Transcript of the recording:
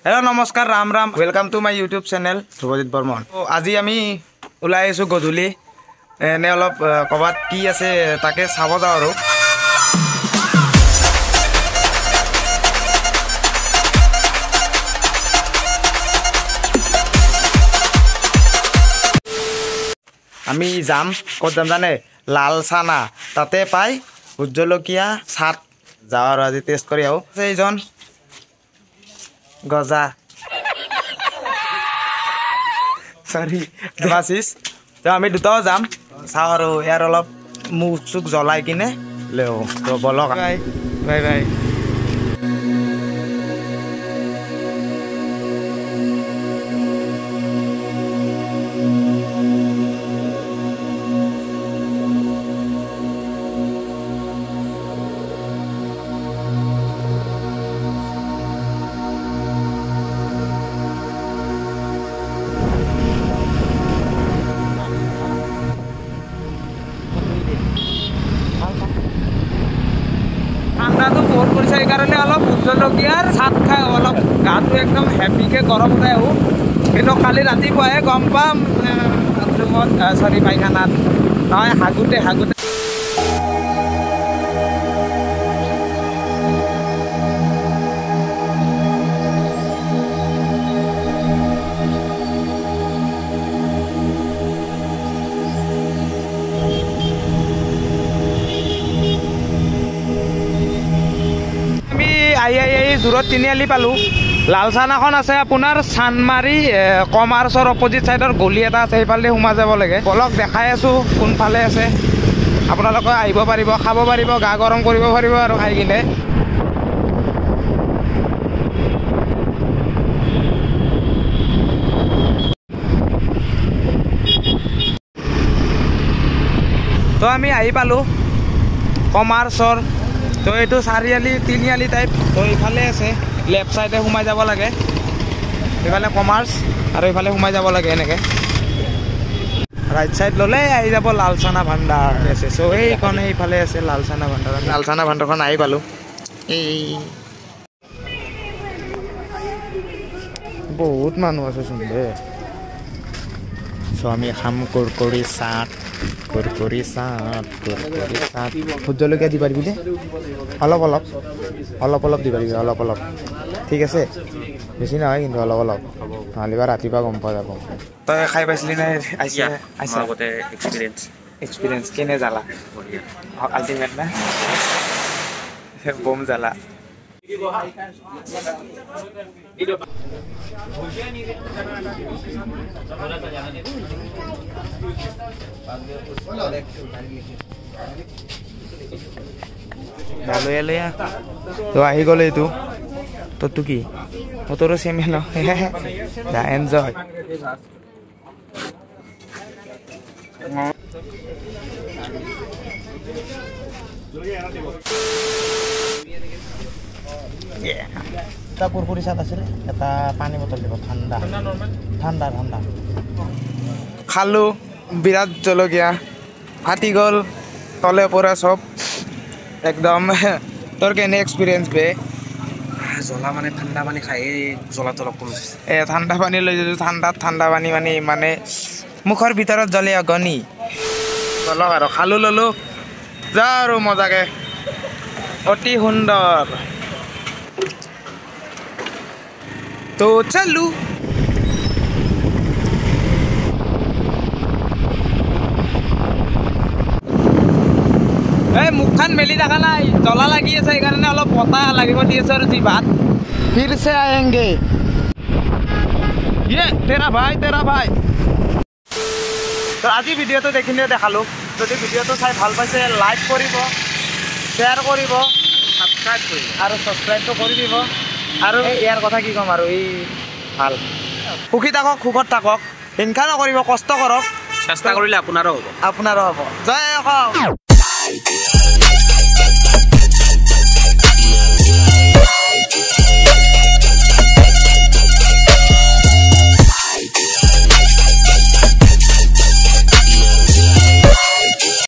Hello नमस्कार Ram Ram welcome to my YouTube channel Dhruvajit Barman. तो আজি আমি ওলাই আছো গধূলি এনে অলপ কবাত কি আছে তাকে চাব যাও আৰু আমি যাম কত যাম জানে লালচানা তাতে পাই উজ্জ্বলকিয়া ছাট যাও আৰু আজি টেষ্ট কৰি আহো এইজন গজা সৰি দেবাশিস তো আমি দুটাও যাম চাও আৰু ইয়াৰ অলপ মুখ চুক জ্বলাই কিনে লেও তো বলক বাই বাই বাই ঠান্ডাটো বহুত পৰিছে এইকাৰণে অলপ উজ্জ্বলকিয়াৰ ছাট খাই অলপ গাটো একদম হেভিকে গৰম উঠাই আহোঁ কিন্তু কালি ৰাতিপুৱাহে গম পাম বাথৰুমত চৰি পায়খানাত নহয় হাগুতে জোৰত তিনিআলি পালোঁ লালচানাখন আছে আপোনাৰ চানমাৰী কমাৰ্চৰ অপজিট চাইডৰ গলি এটা আছে সেইফালে সোমাই যাব লাগে বলক দেখাই আছোঁ কোনফালে আছে আপোনালোকে আহিব পাৰিব খাব পাৰিব গা গৰম কৰিব পাৰিব আৰু খাই কিনে তো আমি আহি পালোঁ কমাৰ্চৰ তো এইটো চাৰিআলি তিনিআলি টাইপ তো এইফালে আছে লেফ্ট চাইডে সোমাই যাব লাগে এইফালে কমাৰ্চ আৰু এইফালে সোমাই যাব লাগে এনেকৈ ৰাইট চাইড ল'লে আহি যাব লালচানা ভাণ্ডাৰ আছে চ' এইখন এইফালে আছে লালচানা ভাণ্ডাৰখন আহি পালোঁ এই বহুত মানুহ আছে চোন দে চ' আমি খাম কুৰকুৰি চাট ভোট জলকীয়া দিব পাৰিবি দে অলপ দিব পাৰিবি অলপ ঠিক আছে বেছি নহয় কিন্তু অলপ নহ'লে বা ৰাতিপুৱা গম পোৱা যাব তই খাই পাইছিলি নাই আগতে এক্সপিৰিয়েঞ্চ কেনে জ্বালা আল্টিমেট না বম জ্বালা তো আহি গ'লে এইটো তোৰটো কি তোৰো চেমে ন দা এনজয় এটা কুৰকুৰি চাট আছিলে এটা পানী বটল দিব ঠাণ্ডা খালোঁ বিৰাট জলকীয়া ফাটি গ'ল তলে পৰা চব একদম তোৰ কেনে এক্সপিৰিয়েঞ্চ বে জ্বলা মানে ঠাণ্ডা পানী খাই জ্বলাটো অলপ কম ঠাণ্ডা পানী লৈ যাইছোঁ ঠাণ্ডা পানী মানে মুখৰ ভিতৰত জ্বলে অগনি চলক আৰু খালোঁ ল'লোঁ যা আৰু মজাকে অতি সুন্দৰ তো চলো এই মুখখন মেলি দেখা নাই জ্বলা লাগি আছে সেইকাৰণে অলপ বতাহ লাগিব দি আছে আৰু যি ভাত ফিৰ সে আয়েংগে ইয়ে তেৰা ভাই তো আজি ভিডিঅ'টো দেখিলে দেখালোঁ যদি ভিডিঅ'টো চাই ভাল পাইছে লাইক কৰিব শ্বেয়াৰ কৰিব ছাবস্ক্ৰাইবটো কৰি দিব আৰু ইয়াৰ কথা কি ক'ম আৰু এই ভাল সুখী থাকক সুখত থাকক হিংসা নকৰিব কষ্ট কৰক চেষ্টা কৰিলে আপোনাৰো হ'ব জয় অসম।